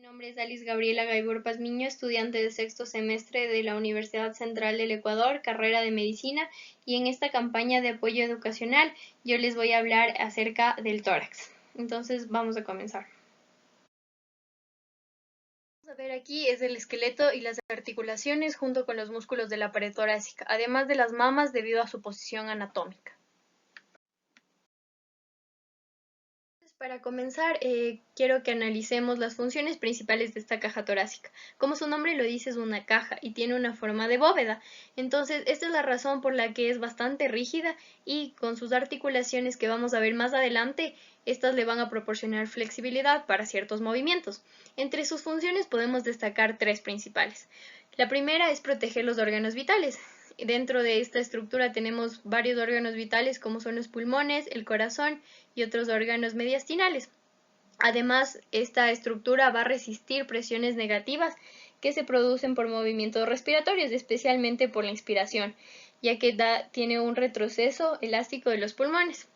nombre es Alice Gabriela Gaibor Pazmiño, estudiante de sexto semestre de la Universidad Central del Ecuador, carrera de Medicina, y en esta campaña de apoyo educacional yo les voy a hablar acerca del tórax. Entonces vamos a comenzar. Vamos a ver aquí es el esqueleto y las articulaciones junto con los músculos de la pared torácica, además de las mamas debido a su posición anatómica. Para comenzar, quiero que analicemos las funciones principales de esta caja torácica. Como su nombre lo dice, es una caja y tiene una forma de bóveda. Entonces, esta es la razón por la que es bastante rígida y con sus articulaciones que vamos a ver más adelante, estas le van a proporcionar flexibilidad para ciertos movimientos. Entre sus funciones podemos destacar tres principales. La primera es proteger los órganos vitales. Dentro de esta estructura tenemos varios órganos vitales como son los pulmones, el corazón y otros órganos mediastinales. Además, esta estructura va a resistir presiones negativas que se producen por movimientos respiratorios, especialmente por la inspiración, ya que tiene un retroceso elástico de los pulmones.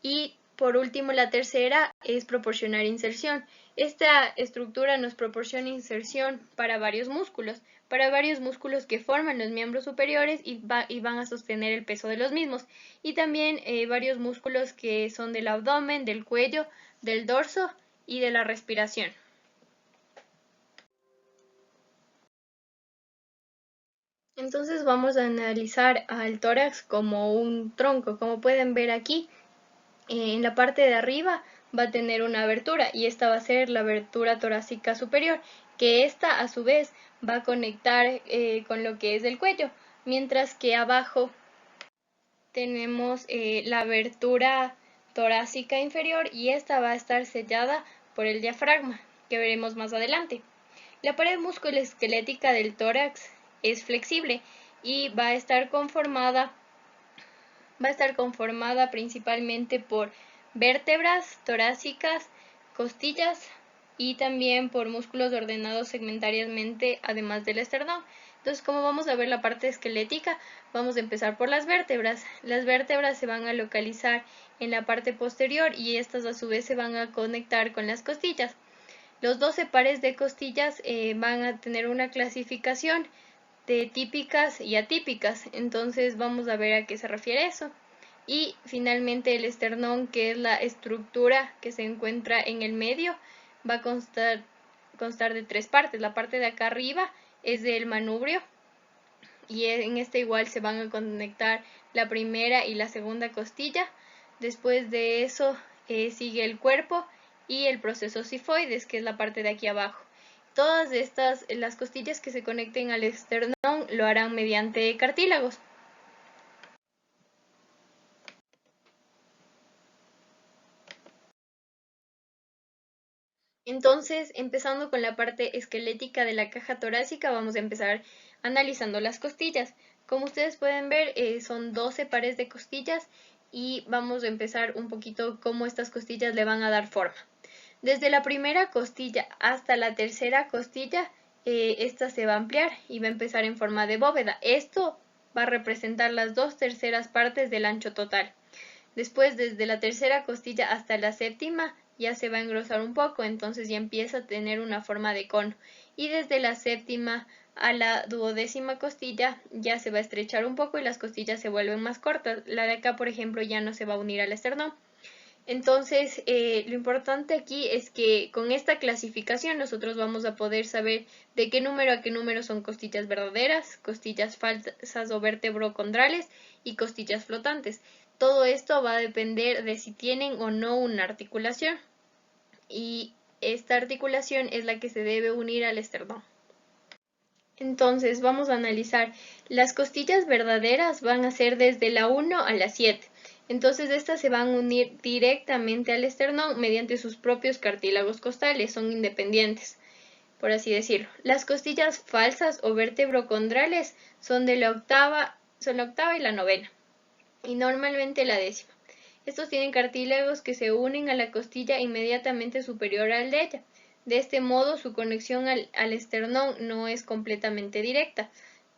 Y por último, la tercera es proporcionar inserción. Esta estructura nos proporciona inserción para varios músculos que forman los miembros superiores y van a sostener el peso de los mismos. Y también varios músculos que son del abdomen, del cuello, del dorso y de la respiración. Entonces vamos a analizar al tórax como un tronco. Como pueden ver aquí, en la parte de arriba va a tener una abertura y esta va a ser la abertura torácica superior, que esta a su vez va a conectar con lo que es el cuello, mientras que abajo tenemos la abertura torácica inferior y esta va a estar sellada por el diafragma, que veremos más adelante. La pared musculoesquelética del tórax es flexible y va a estar conformada principalmente por vértebras torácicas, costillas y también por músculos ordenados segmentariamente, además del esternón. Entonces, como vamos a ver la parte esquelética, vamos a empezar por las vértebras. Las vértebras se van a localizar en la parte posterior y estas a su vez se van a conectar con las costillas. Los 12 pares de costillas van a tener una clasificación de típicas y atípicas, entonces vamos a ver a qué se refiere eso. Y finalmente el esternón, que es la estructura que se encuentra en el medio, va a constar de tres partes. La parte de acá arriba es del manubrio y en este igual se van a conectar la primera y la segunda costilla. Después de eso sigue el cuerpo y el proceso sifoides, que es la parte de aquí abajo. Todas las costillas que se conecten al esternón lo harán mediante cartílagos. Entonces, empezando con la parte esquelética de la caja torácica, vamos a empezar analizando las costillas. Como ustedes pueden ver, son 12 pares de costillas y vamos a empezar un poquito cómo estas costillas le van a dar forma. Desde la primera costilla hasta la tercera costilla, esta se va a ampliar y va a empezar en forma de bóveda. Esto va a representar las 2/3 partes del ancho total. Después, desde la tercera costilla hasta la séptima, ya se va a engrosar un poco, entonces ya empieza a tener una forma de cono. Y desde la séptima a la 12ª costilla ya se va a estrechar un poco y las costillas se vuelven más cortas. La de acá, por ejemplo, ya no se va a unir al esternón. Entonces, lo importante aquí es que con esta clasificación nosotros vamos a poder saber de qué número a qué número son costillas verdaderas, costillas falsas o vertebrocondrales y costillas flotantes. Todo esto va a depender de si tienen o no una articulación y esta articulación es la que se debe unir al esternón. Entonces vamos a analizar, las costillas verdaderas van a ser desde la 1 a la 7. Entonces estas se van a unir directamente al esternón mediante sus propios cartílagos costales, son independientes, por así decirlo. Las costillas falsas o vertebrocondrales son la octava y la novena, y normalmente la 10ª. Estos tienen cartílagos que se unen a la costilla inmediatamente superior al de ella. De este modo, su conexión al esternón no es completamente directa,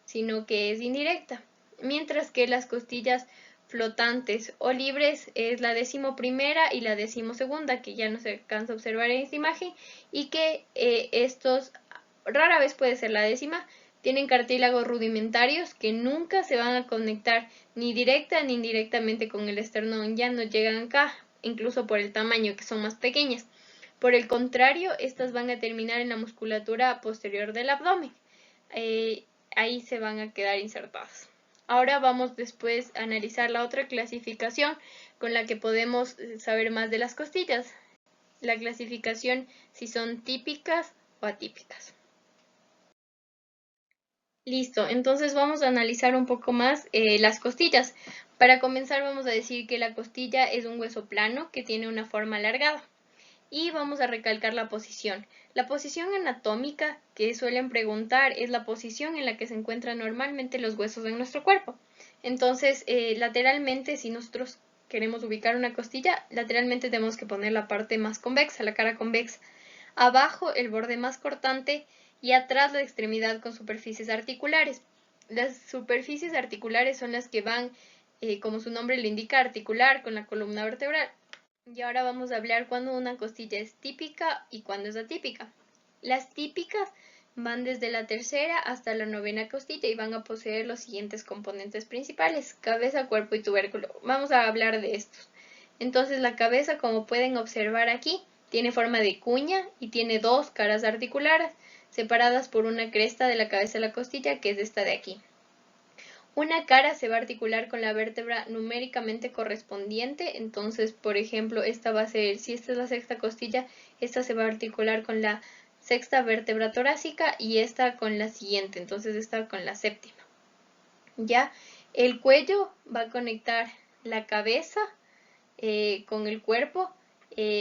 sino que es indirecta, mientras que las costillas flotantes o libres es la 11ª y la 12ª, que ya no se alcanza a observar en esta imagen, y que estos, rara vez puede ser la 10ª, tienen cartílagos rudimentarios que nunca se van a conectar ni directa ni indirectamente con el esternón, ya no llegan acá, incluso por el tamaño, que son más pequeñas. Por el contrario, estas van a terminar en la musculatura posterior del abdomen. Ahí se van a quedar insertadas. Ahora vamos después a analizar la otra clasificación con la que podemos saber más de las costillas. La clasificación si son típicas o atípicas. Listo, entonces vamos a analizar un poco más las costillas. Para comenzar vamos a decir que la costilla es un hueso plano que tiene una forma alargada. Y vamos a recalcar la posición. La posición anatómica que suelen preguntar es la posición en la que se encuentran normalmente los huesos en nuestro cuerpo. Entonces, lateralmente, si nosotros queremos ubicar una costilla, lateralmente tenemos que poner la parte más convexa, la cara convexa. Abajo el borde más cortante y atrás la extremidad con superficies articulares. Las superficies articulares son las que van, como su nombre le indica, articular con la columna vertebral. Y ahora vamos a hablar cuando una costilla es típica y cuando es atípica. Las típicas van desde la 3ª hasta la 9ª costilla y van a poseer los siguientes componentes principales: cabeza, cuerpo y tubérculo. Vamos a hablar de estos. Entonces la cabeza, como pueden observar aquí, tiene forma de cuña y tiene dos caras articulares, separadas por una cresta de la cabeza de la costilla, que es esta de aquí. Una cara se va a articular con la vértebra numéricamente correspondiente, entonces, por ejemplo, esta va a ser, si esta es la 6ª costilla, esta se va a articular con la 6ª vértebra torácica y esta con la siguiente, entonces esta con la 7ª. Ya, el cuello va a conectar la cabeza con el cuerpo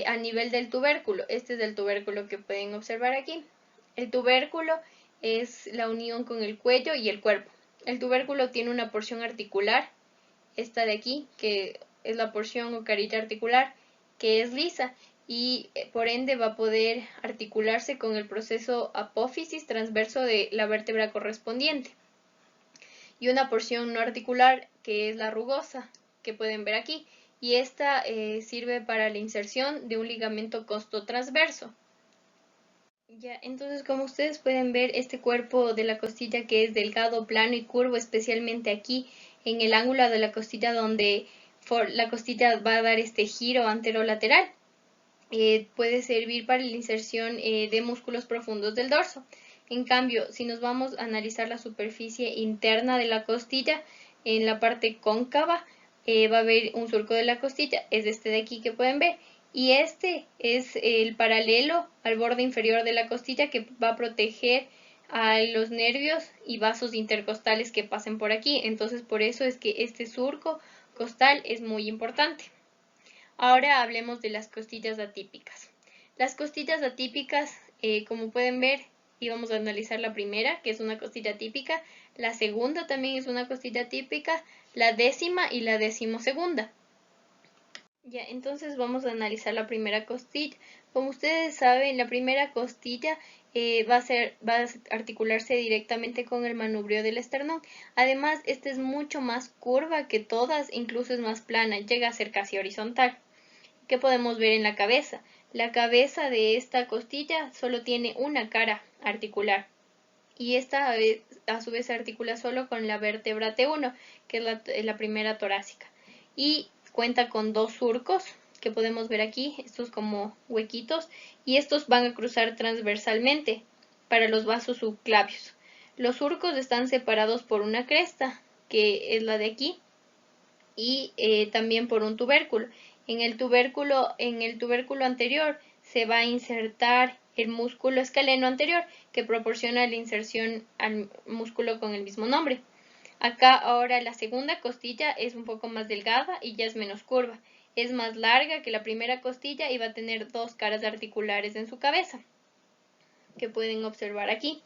a nivel del tubérculo. Este es el tubérculo que pueden observar aquí. El tubérculo es la unión con el cuello y el cuerpo. El tubérculo tiene una porción articular, esta de aquí, que es la porción o carilla articular, que es lisa y por ende va a poder articularse con el proceso apófisis transverso de la vértebra correspondiente. Y una porción no articular, que es la rugosa, que pueden ver aquí, y esta sirve para la inserción de un ligamento costotransverso. Ya, entonces como ustedes pueden ver, este cuerpo de la costilla, que es delgado, plano y curvo, especialmente aquí en el ángulo de la costilla donde la costilla va a dar este giro anterolateral, puede servir para la inserción de músculos profundos del dorso. En cambio, si nos vamos a analizar la superficie interna de la costilla, en la parte cóncava va a haber un surco de la costilla, es este de aquí que pueden ver, y este es el paralelo al borde inferior de la costilla que va a proteger a los nervios y vasos intercostales que pasen por aquí. Entonces, por eso es que este surco costal es muy importante. Ahora hablemos de las costillas atípicas. Las costillas atípicas, como pueden ver, y vamos a analizar la primera, que es una costilla típica, la segunda también es una costilla típica, la 10ª y la 12ª. Ya, entonces vamos a analizar la primera costilla. Como ustedes saben, la primera costilla va a articularse directamente con el manubrio del esternón. Además, esta es mucho más curva que todas, incluso es más plana, llega a ser casi horizontal. ¿Qué podemos ver en la cabeza? La cabeza de esta costilla solo tiene una cara articular y esta a su vez se articula solo con la vértebra T1, que es la primera torácica, y cuenta con dos surcos que podemos ver aquí, estos como huequitos, y estos van a cruzar transversalmente para los vasos subclavios. Los surcos están separados por una cresta, que es la de aquí, y también por un tubérculo. En el tubérculo anterior se va a insertar el músculo escaleno anterior, que proporciona la inserción al músculo con el mismo nombre. Acá ahora la segunda costilla es un poco más delgada y ya es menos curva. Es más larga que la primera costilla y va a tener dos caras articulares en su cabeza, que pueden observar aquí.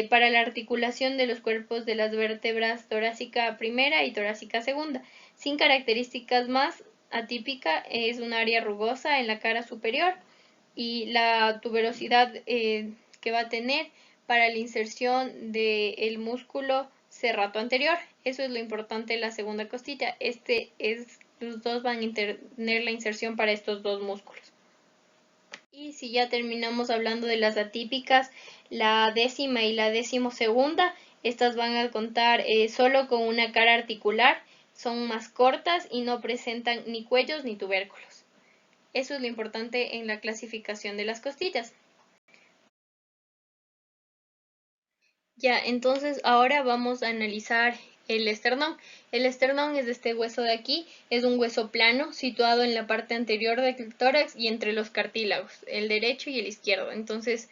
Para la articulación de los cuerpos de las vértebras torácica primera y torácica segunda. Sin características más, atípica es un área rugosa en la cara superior y la tuberosidad que va a tener para la inserción del músculo serrato anterior. Eso es lo importante de la segunda costilla. Los dos van a tener la inserción para estos dos músculos. Y si ya terminamos hablando de las atípicas, la décima y la decimosegunda, estas van a contar solo con una cara articular, son más cortas y no presentan ni cuellos ni tubérculos. Eso es lo importante en la clasificación de las costillas. Ya, entonces ahora vamos a analizar el esternón. El esternón es este hueso de aquí, es un hueso plano situado en la parte anterior del tórax y entre los cartílagos, el derecho y el izquierdo. Entonces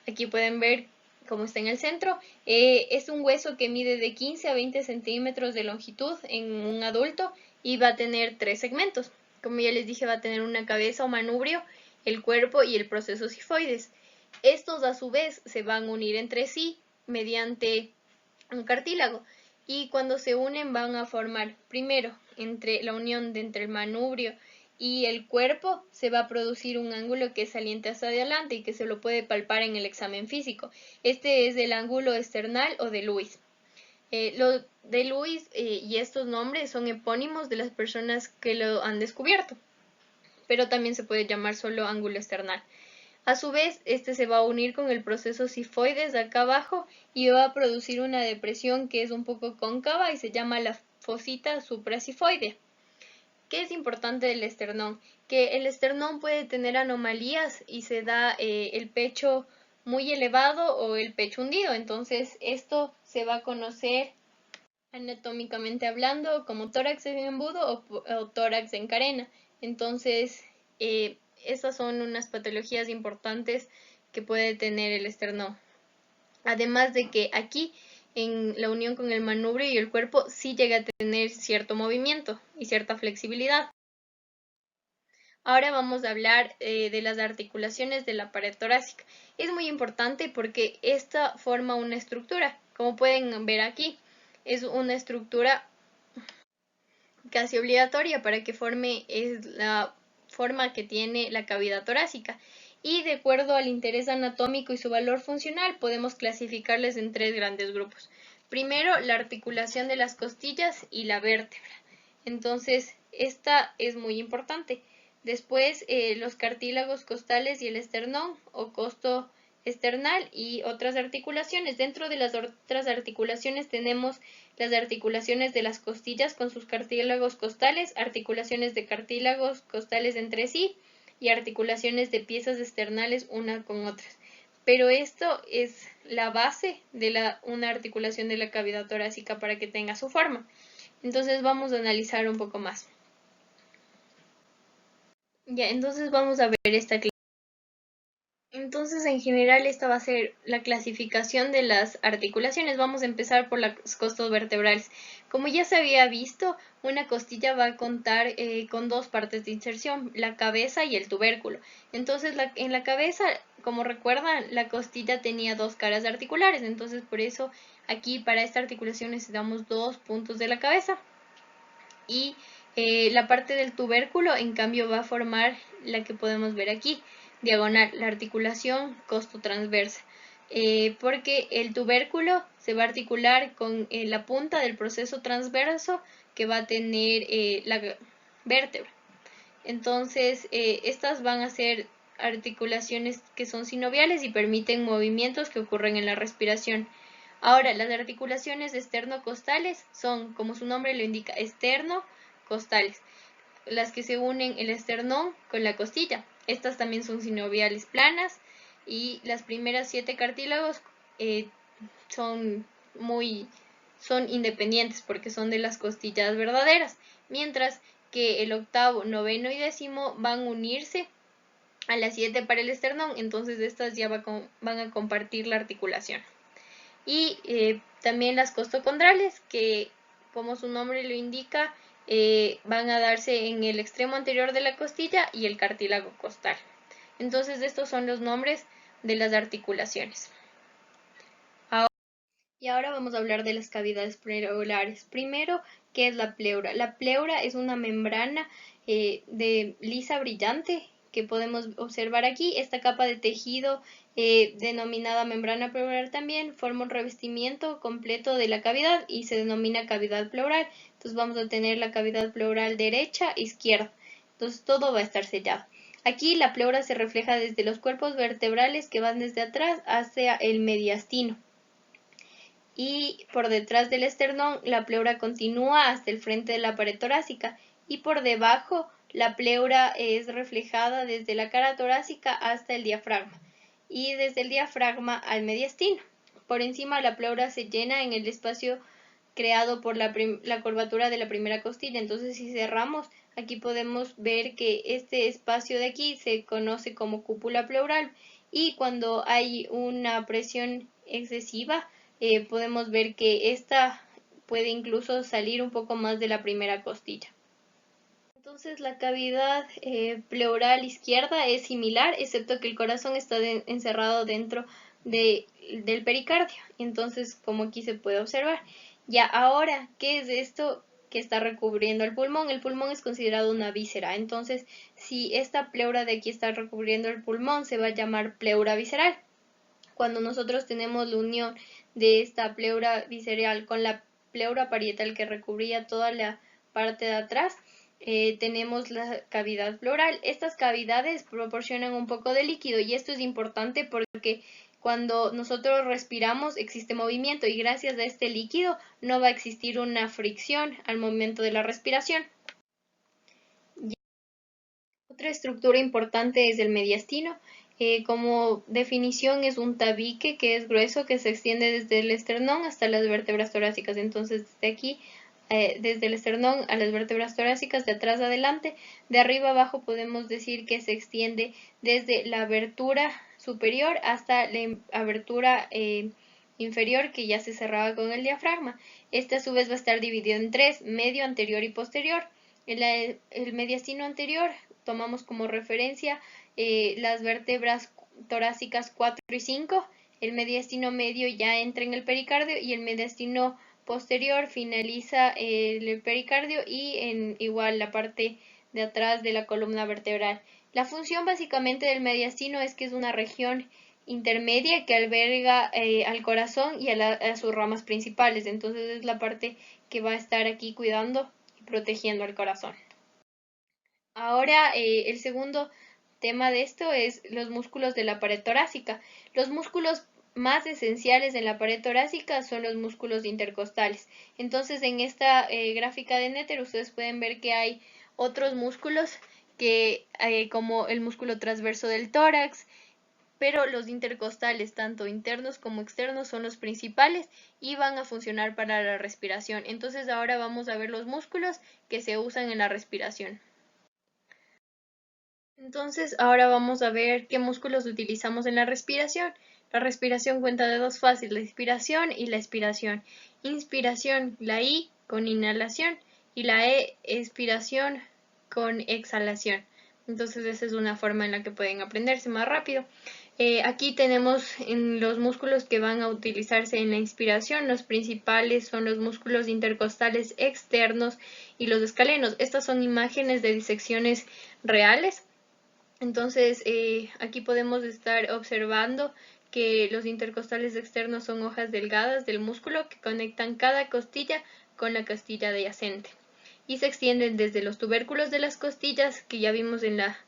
aquí pueden ver cómo está en el centro. Es un hueso que mide de 15 a 20 centímetros de longitud en un adulto y va a tener 3 segmentos. Como ya les dije, va a tener una cabeza o manubrio, el cuerpo y el proceso sifoides. Estos a su vez se van a unir entre sí mediante un cartílago y cuando se unen van a formar primero entre la unión entre el manubrio y el cuerpo se va a producir un ángulo que saliente hacia adelante y que se lo puede palpar en el examen físico. Este es el ángulo esternal o de Lewis. Lo de Lewis y estos nombres son epónimos de las personas que lo han descubierto, pero también se puede llamar solo ángulo esternal. A su vez, este se va a unir con el proceso sifoides de acá abajo y va a producir una depresión que es un poco cóncava y se llama la fosita suprasifoidea. ¿Qué es importante del esternón? Que el esternón puede tener anomalías y se da el pecho muy elevado o el pecho hundido. Entonces, esto se va a conocer anatómicamente hablando como tórax en embudo o tórax en carena. Entonces, esas son unas patologías importantes que puede tener el esternón. Además de que aquí, en la unión con el manubrio y el cuerpo, sí llega a tener cierto movimiento y cierta flexibilidad. Ahora vamos a hablar de las articulaciones de la pared torácica. Es muy importante porque esta forma una estructura. Como pueden ver aquí, es una estructura casi obligatoria para que forme es la forma que tiene la cavidad torácica. Y de acuerdo al interés anatómico y su valor funcional, podemos clasificarles en 3 grandes grupos. Primero, la articulación de las costillas y la vértebra. Entonces, esta es muy importante. Después, los cartílagos costales y el esternón o costo esternal y otras articulaciones. Dentro de las otras articulaciones tenemos las articulaciones de las costillas con sus cartílagos costales, articulaciones de cartílagos costales entre sí y articulaciones de piezas esternales una con otras. Pero esto es la base de una articulación de la cavidad torácica para que tenga su forma. Entonces vamos a analizar un poco más. Ya, entonces vamos a ver esta clase. Entonces, en general, esta va a ser la clasificación de las articulaciones. Vamos a empezar por las costas vertebrales. Como ya se había visto, una costilla va a contar con 2 partes de inserción, la cabeza y el tubérculo. Entonces, en la cabeza, como recuerdan, la costilla tenía 2 caras articulares. Entonces, por eso aquí para esta articulación necesitamos 2 puntos de la cabeza. Y la parte del tubérculo, en cambio, va a formar la que podemos ver aquí, diagonal, la articulación costotransversa, porque el tubérculo se va a articular con la punta del proceso transverso que va a tener la vértebra. Entonces, estas van a ser articulaciones que son sinoviales y permiten movimientos que ocurren en la respiración. Ahora, las articulaciones esternocostales son, como su nombre lo indica, esternocostales, las que se unen el esternón con la costilla. Estas también son sinoviales planas y las primeras 7 cartílagos son independientes porque son de las costillas verdaderas, mientras que el octavo, noveno y décimo van a unirse a las 7 para el esternón, entonces estas ya van a compartir la articulación. Y también las costocondrales, que como su nombre lo indica, van a darse en el extremo anterior de la costilla y el cartílago costal. Entonces estos son los nombres de las articulaciones. Y ahora vamos a hablar de las cavidades pleurares. Primero, ¿qué es la pleura? La pleura es una membrana de lisa brillante que podemos observar aquí, esta capa de tejido denominada membrana pleural también forma un revestimiento completo de la cavidad y se denomina cavidad pleural. Entonces vamos a tener la cavidad pleural derecha, izquierda. Entonces todo va a estar sellado. Aquí la pleura se refleja desde los cuerpos vertebrales que van desde atrás hacia el mediastino. Y por detrás del esternón la pleura continúa hasta el frente de la pared torácica y por debajo la pleura es reflejada desde la cara torácica hasta el diafragma y desde el diafragma al mediastino. Por encima la pleura se llena en el espacio creado por la curvatura de la primera costilla. Entonces si cerramos, aquí podemos ver que este espacio de aquí se conoce como cúpula pleural y cuando hay una presión excesiva podemos ver que esta puede incluso salir un poco más de la primera costilla. Entonces la cavidad pleural izquierda es similar, excepto que el corazón está encerrado dentro del pericardio. Entonces, como aquí se puede observar. Ya ahora, ¿qué es esto que está recubriendo el pulmón? El pulmón es considerado una víscera. Entonces, si esta pleura de aquí está recubriendo el pulmón, se va a llamar pleura visceral. Cuando nosotros tenemos la unión de esta pleura visceral con la pleura parietal que recubría toda la parte de atrás, tenemos la cavidad pleural. Estas cavidades proporcionan un poco de líquido y esto es importante porque cuando nosotros respiramos existe movimiento y gracias a este líquido no va a existir una fricción al momento de la respiración. Otra estructura importante es el mediastino. Como definición es un tabique que es grueso que se extiende desde el esternón hasta las vértebras torácicas. Entonces desde aquí, desde el esternón a las vértebras torácicas, de atrás a adelante, de arriba abajo podemos decir que se extiende desde la abertura superior hasta la abertura inferior que ya se cerraba con el diafragma. Este a su vez va a estar dividido en tres: medio, anterior y posterior. El mediastino anterior tomamos como referencia las vértebras torácicas 4 y 5, el mediastino medio ya entra en el pericardio y el mediastino posterior finaliza el pericardio y en igual la parte de atrás de la columna vertebral. La función básicamente del mediastino es que es una región intermedia que alberga al corazón y a sus ramas principales. Entonces es la parte que va a estar aquí cuidando y protegiendo al corazón. Ahora el segundo tema de esto es los músculos de la pared torácica. Los músculos más esenciales en la pared torácica son los músculos intercostales. Entonces en esta gráfica de Netter ustedes pueden ver que hay otros músculos que como el músculo transverso del tórax, pero los intercostales, tanto internos como externos, son los principales y van a funcionar para la respiración. Entonces ahora vamos a ver los músculos que se usan en la respiración. Entonces ahora vamos a ver qué músculos utilizamos en la respiración. La respiración cuenta de dos fases, la inspiración y la expiración. Inspiración, la I con inhalación y la expiración con exhalación. Entonces esa es una forma en la que pueden aprenderse más rápido. Aquí tenemos en los músculos que van a utilizarse en la inspiración. Los principales son los músculos intercostales externos y los escalenos. Estas son imágenes de disecciones reales. Entonces aquí podemos estar observando que los intercostales externos son hojas delgadas del músculo que conectan cada costilla con la costilla adyacente y se extienden desde los tubérculos de las costillas, que ya vimos en la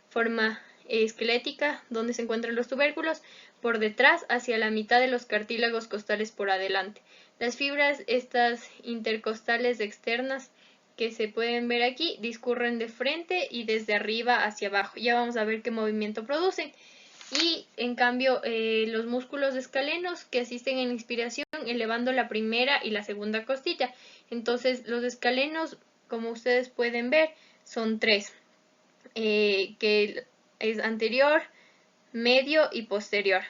forma esquelética donde se encuentran los tubérculos, por detrás hacia la mitad de los cartílagos costales por adelante. Las fibras estas intercostales externas que se pueden ver aquí discurren de frente y desde arriba hacia abajo. Ya vamos a ver qué movimiento producen. Y en cambio los músculos escalenos que asisten en la inspiración elevando la primera y la segunda costilla. Entonces los escalenos, como ustedes pueden ver, son tres, que es anterior, medio y posterior.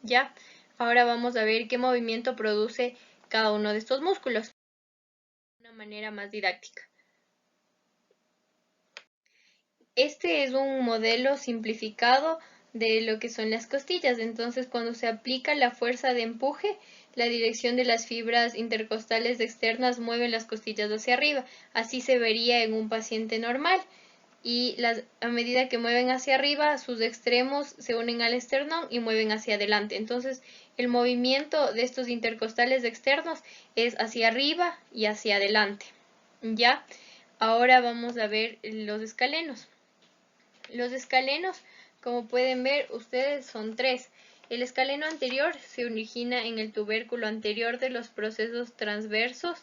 ¿Ya? Ahora vamos a ver qué movimiento produce cada uno de estos músculos de una manera más didáctica. Este es un modelo simplificado de lo que son las costillas. Entonces, cuando se aplica la fuerza de empuje, la dirección de las fibras intercostales externas mueven las costillas hacia arriba. Así se vería en un paciente normal. y a medida que mueven hacia arriba, sus extremos se unen al esternón y mueven hacia adelante. Entonces, el movimiento de estos intercostales externos es hacia arriba y hacia adelante. ¿Ya? Ahora vamos a ver los escalenos. Los escalenos, como pueden ver ustedes, son tres. El escaleno anterior se origina en el tubérculo anterior de los procesos transversos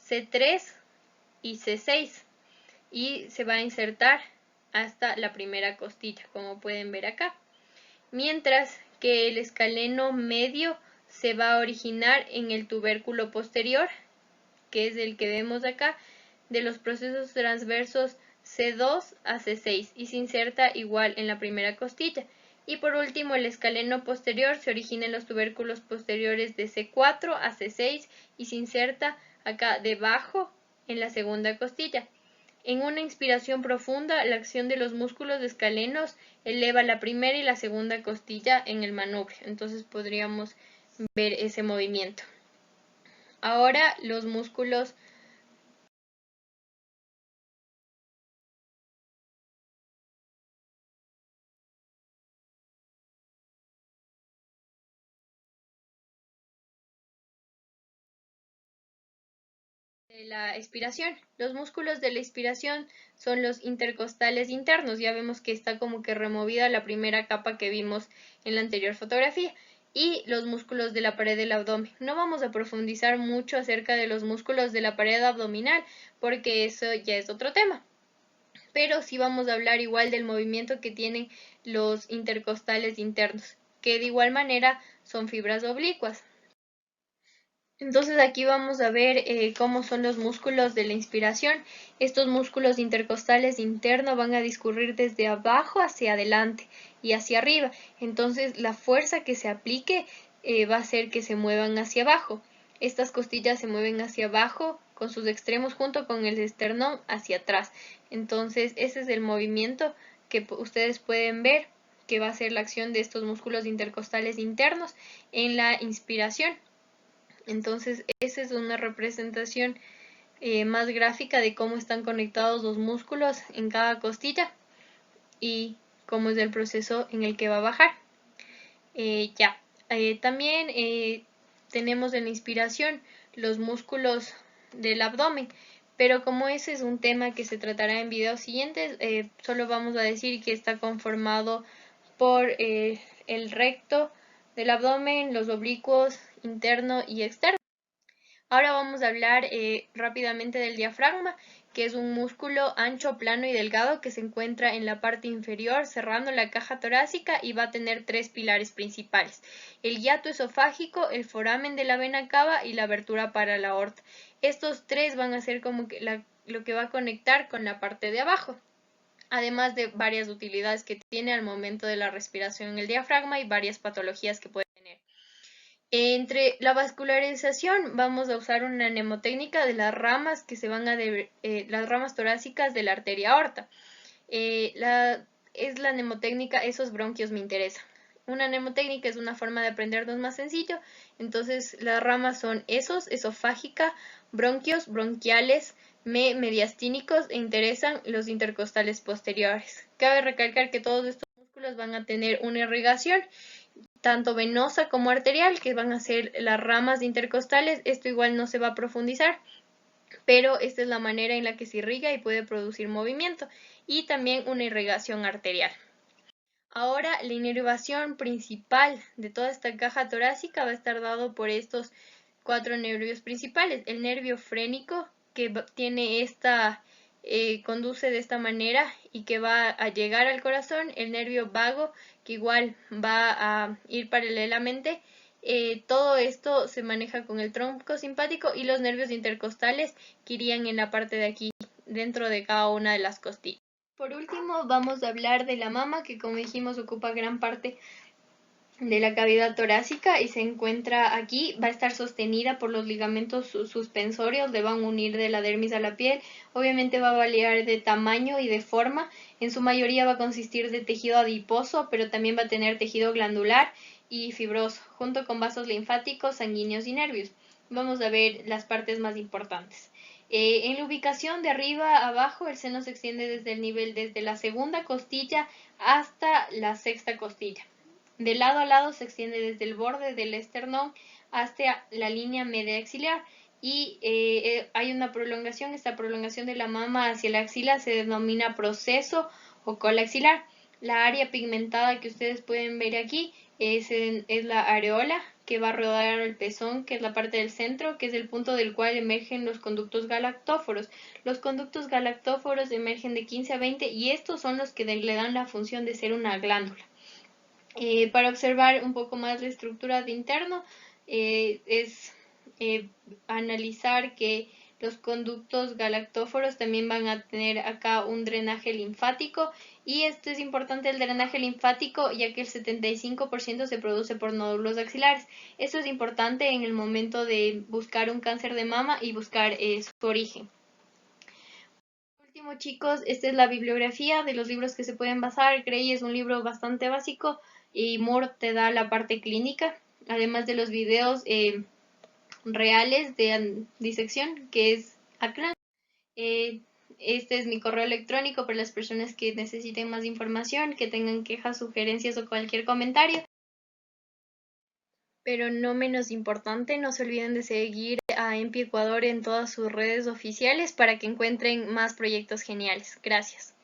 C3 y C6 y se va a insertar hasta la primera costilla, como pueden ver acá. Mientras que el escaleno medio se va a originar en el tubérculo posterior, que es el que vemos acá, de los procesos transversos C2 a C6 y se inserta igual en la primera costilla. Y por último, el escaleno posterior se origina en los tubérculos posteriores de C4 a C6 y se inserta acá debajo en la segunda costilla. En una inspiración profunda, la acción de los músculos escalenos eleva la primera y la segunda costilla en el manubrio. Entonces podríamos ver ese movimiento. Ahora los músculos de la expiración. Los músculos de la expiración son los intercostales internos. Ya vemos que está como que removida la primera capa que vimos en la anterior fotografía. Y los músculos de la pared del abdomen. No vamos a profundizar mucho acerca de los músculos de la pared abdominal porque eso ya es otro tema. Pero sí vamos a hablar igual del movimiento que tienen los intercostales internos, que de igual manera son fibras oblicuas. Entonces aquí vamos a ver cómo son los músculos de la inspiración. Estos músculos intercostales internos van a discurrir desde abajo hacia adelante y hacia arriba. Entonces la fuerza que se aplique va a hacer que se muevan hacia abajo. Estas costillas se mueven hacia abajo con sus extremos junto con el esternón hacia atrás. Entonces ese es el movimiento que ustedes pueden ver que va a ser la acción de estos músculos intercostales internos en la inspiración. Entonces, esa es una representación más gráfica de cómo están conectados los músculos en cada costilla y cómo es el proceso en el que va a bajar. También tenemos en la inspiración los músculos del abdomen, pero como ese es un tema que se tratará en videos siguientes, solo vamos a decir que está conformado por el recto del abdomen, los oblicuos interno y externo. Ahora vamos a hablar rápidamente del diafragma, que es un músculo ancho, plano y delgado que se encuentra en la parte inferior cerrando la caja torácica y va a tener tres pilares principales: el hiato esofágico, el foramen de la vena cava y la abertura para la aorta. Estos tres van a ser como que lo que va a conectar con la parte de abajo, además de varias utilidades que tiene al momento de la respiración en el diafragma y varias patologías que puede tener. Entre la vascularización vamos a usar una mnemotécnica de las ramas que se van a las ramas torácicas de la arteria aorta. Es la mnemotécnica esos bronquios me interesa. Una mnemotécnica es una forma de aprendernos más sencillo. Entonces las ramas son esos, esofágica, bronquios, bronquiales, mediastínicos e interesan los intercostales posteriores. Cabe recalcar que todos estos músculos van a tener una irrigación tanto venosa como arterial, que van a ser las ramas intercostales. Esto igual no se va a profundizar, pero esta es la manera en la que se irriga y puede producir movimiento, y también una irrigación arterial. Ahora, la inervación principal de toda esta caja torácica va a estar dado por estos cuatro nervios principales. El nervio frénico, que tiene conduce de esta manera y que va a llegar al corazón. El nervio vago, que igual va a ir paralelamente. Todo esto se maneja con el tronco simpático y los nervios intercostales que irían en la parte de aquí, dentro de cada una de las costillas. Por último, vamos a hablar de la mama, que como dijimos ocupa gran parte de la cavidad torácica y se encuentra aquí. Va a estar sostenida por los ligamentos suspensorios, le van a unir de la dermis a la piel. Obviamente va a variar de tamaño y de forma. En su mayoría va a consistir de tejido adiposo, pero también va a tener tejido glandular y fibroso, junto con vasos linfáticos, sanguíneos y nervios. Vamos a ver las partes más importantes. En la ubicación de arriba a abajo, el seno se extiende desde el nivel, desde la segunda costilla hasta la sexta costilla. De lado a lado se extiende desde el borde del esternón hasta la línea media axilar y hay una prolongación. Esta prolongación de la mama hacia la axila se denomina proceso o cola axilar. La área pigmentada que ustedes pueden ver aquí es la areola, que va a rodear el pezón, que es la parte del centro, que es el punto del cual emergen los conductos galactóforos. Los conductos galactóforos emergen de 15 a 20 y estos son los que le dan la función de ser una glándula. Para observar un poco más la estructura de interno, es analizar que los conductos galactóforos también van a tener acá un drenaje linfático, y esto es importante, el drenaje linfático, ya que el 75% se produce por nódulos axilares. Esto es importante en el momento de buscar un cáncer de mama y buscar su origen. Por último, chicos, esta es la bibliografía de los libros que se pueden basar. Grey es un libro bastante básico y Moore te da la parte clínica, además de los videos reales de disección, que es Akran. Eh, este es mi correo electrónico para las personas que necesiten más información, que tengan quejas, sugerencias o cualquier comentario. Pero no menos importante, no se olviden de seguir a EMPI Ecuador en todas sus redes oficiales para que encuentren más proyectos geniales. Gracias.